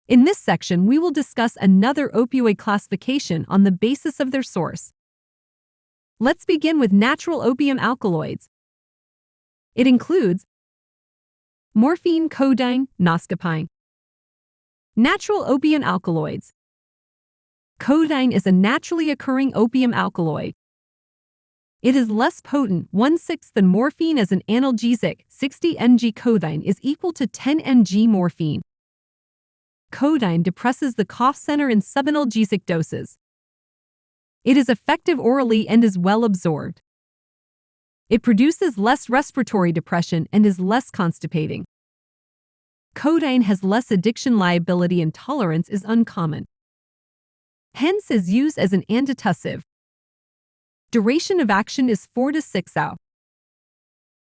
In this section, we will discuss another opioid classification on the basis of their source. Let's begin with natural opium alkaloids. It includes morphine, codeine, noscapine. Natural opium alkaloids. Codeine is a naturally occurring opium alkaloid. It is less potent, 1/6 than morphine as an analgesic. 60 mg codeine is equal to 10 mg morphine. Codeine depresses the cough center in subanalgesic doses. It is effective orally and is well absorbed. It produces less respiratory depression and is less constipating. Codeine has less addiction liability and tolerance is uncommon. Hence is used as an antitussive. Duration of action is 4 to 6 hours.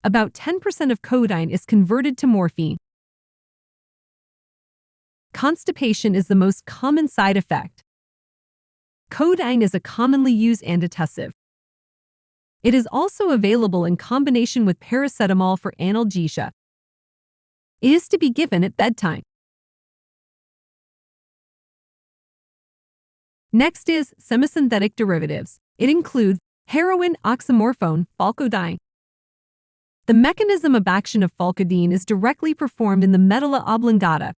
About 10% of codeine is converted to morphine. Constipation is the most common side effect. Codeine is a commonly used antitussive. It is also available in combination with paracetamol for analgesia. It is to be given at bedtime. Next is semisynthetic derivatives. It includes heroin, oxymorphone, falcodine. The mechanism of action of falcodine is directly performed in the medulla oblongata.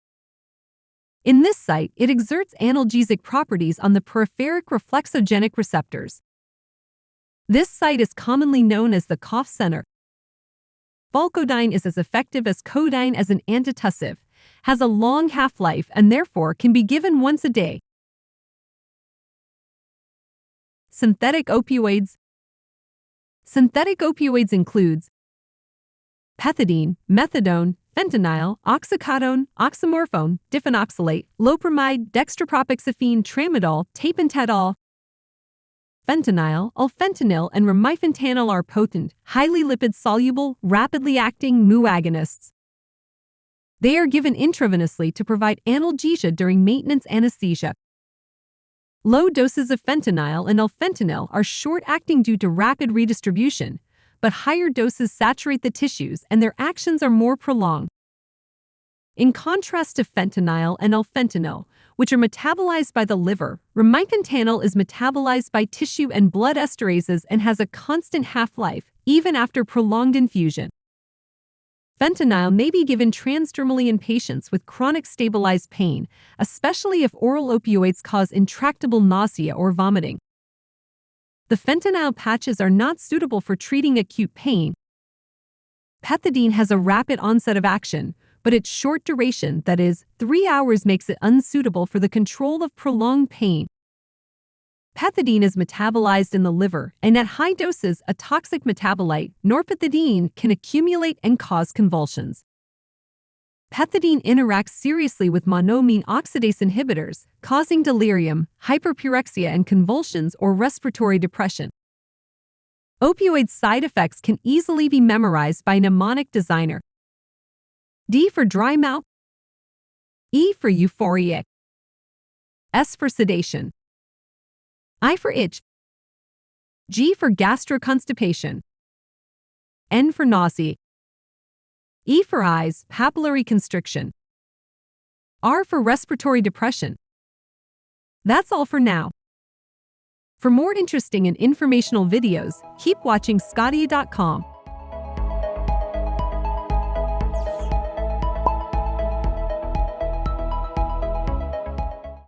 In this site, it exerts analgesic properties on the peripheric reflexogenic receptors. This site is commonly known as the cough center. Falcodine is as effective as codeine as an antitussive, has a long half-life, and therefore can be given once a day. Synthetic opioids. Synthetic opioids includes pethidine, methadone, fentanyl, oxycodone, oxymorphone, difenoxylate, loperamide, dextropropoxyphene, tramadol, tapentadol. Fentanyl, ulfentanil, and remifentanil are potent, highly lipid-soluble, rapidly acting mu agonists. They are given intravenously to provide analgesia during maintenance anesthesia. Low doses of fentanyl and ulfentanil are short-acting due to rapid redistribution, but higher doses saturate the tissues and their actions are more prolonged. In contrast to fentanyl and ulfentanil, which are metabolized by the liver, remifentanil is metabolized by tissue and blood esterases and has a constant half-life, even after prolonged infusion. Fentanyl may be given transdermally in patients with chronic stabilized pain, especially if oral opioids cause intractable nausea or vomiting. The fentanyl patches are not suitable for treating acute pain. Pethidine has a rapid onset of action, but its short duration, that is, 3 hours, makes it unsuitable for the control of prolonged pain. Pethidine is metabolized in the liver, and at high doses, a toxic metabolite, norpethidine, can accumulate and cause convulsions. Pethidine interacts seriously with monoamine oxidase inhibitors, causing delirium, hyperpyrexia, and convulsions or respiratory depression. Opioid side effects can easily be memorized by a mnemonic designer. D for dry mouth, E for euphoria, S for sedation, I for itch, G for gastroconstipation, N for nausea, E for eyes, papillary constriction, R for respiratory depression. That's all for now. For more interesting and informational videos, keep watching sqadia.com.